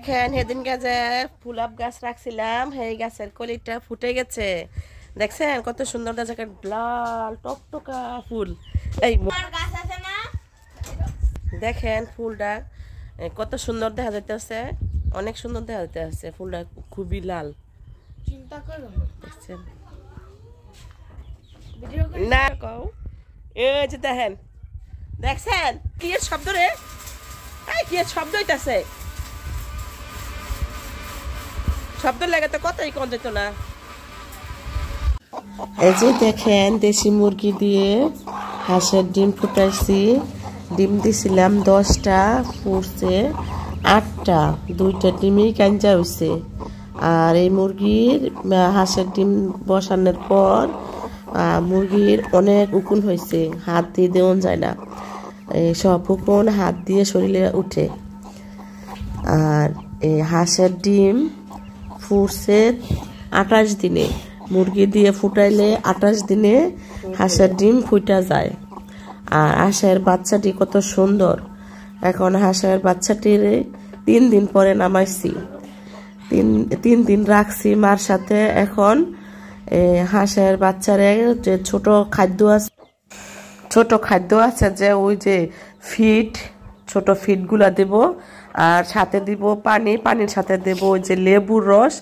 দেখেন সেদিন গাছে ফুলাপ গাছ রাখছিলাম, সেই গাছের কলিটা ফুটে গেছে। দেখছেন কত সুন্দর গাছের লাল টকটকা ফুল। এই দেখেন ফুলটা কত সুন্দর দেখা যাইতেছে, অনেক সুন্দর দেখা যাইতেছে। ফুলটা খুবই লাল। চিন্তা করো দেখছেন না কও। এই যে দেখেন, দেখছেন কি শব্দ রে? এই কি শব্দ হইতাছে? শব্দ লাগে তো কতই কম যেত না। এই যে দেখেন দেশি মুরগি দিয়ে হাঁসের ডিম ফুটাইছি। ডিম দিছিলাম 10টা, ফুটছে 8টা, 2টা ডিমই কাঞ্জা হয়েছে। আর এই মুরগির হাঁসের ডিম বসানোর পর মুরগির অনেক উকুন হয়েছে, হাত দিয়ে দেওয়া যায় না। এই সব উকুন হাত দিয়ে শরীরে উঠে। আর এই হাঁসের ডিম ফুটছে 28 দিনে। মুরগি দিয়ে ফুটাইলে 28 দিনে হাঁসের ডিম ফুটা যায়। আর হাঁসের বাচ্চাটি কত সুন্দর। এখন হাঁসের বাচ্চাটির 3 দিন পরে নামাইছি, 3 দিন রাখছি মার সাথে। এখন হাঁসের বাচ্চারে যে ছোট খাদ্য আছে যে ওই যে ফিড, ছোট ফিড গুলা দেব। আর সাথে দিব পানির সাথে দেব ওই যে লেবুর রস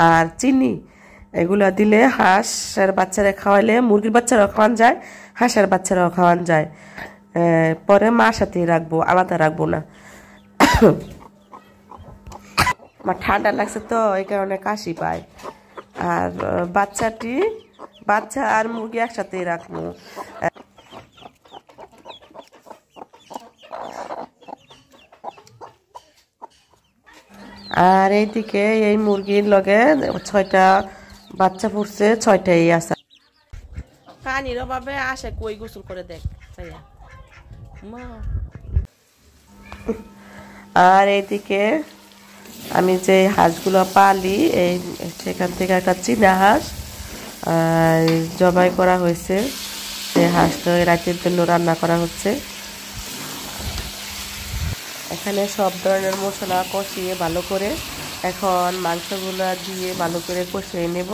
আর চিনি। এগুলা দিলে হাঁসের বাচ্চারা খাওয়াইলে মুরগির বাচ্চারাও খাওয়ান যায়, হাঁসের বাচ্চারাও খাওয়ান যায়। পরে মার সাথেই রাখবো, আলাদা রাখবো না। আমার ঠান্ডা লাগছে তো এই কারণে কাশি পায়। আর বাচ্চা আর মুরগি একসাথেই রাখবো। আর এইদিকে এই মুরগির লগে 6টা বাচ্চা ফুটছে, 6টাই আছে। পানির অভাবে আসে কই গোসল করে দেখ। আর এইদিকে আমি যে হাঁসগুলো পালি, এই সেখান থেকে একটা চীনা হাঁস জবাই করা হয়েছে। সেই হাঁসটা রাতের জন্য রান্না করা হচ্ছে। এখানে সব ধরনের মশলা কষিয়ে ভালো করে এখন মাংসগুলো দিয়ে ভালো করে কষিয়ে নেব।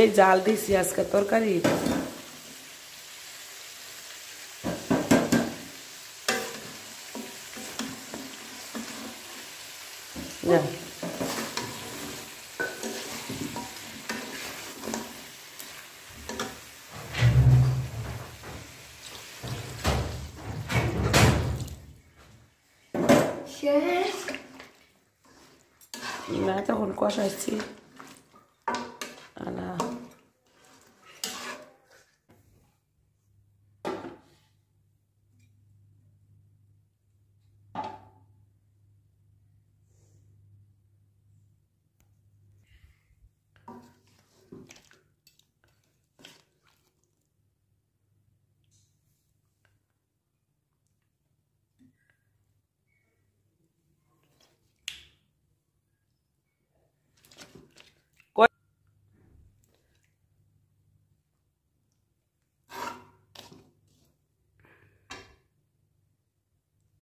এই জাল দিছি আজকে তরকারি। না তখন কষাচ্ছি।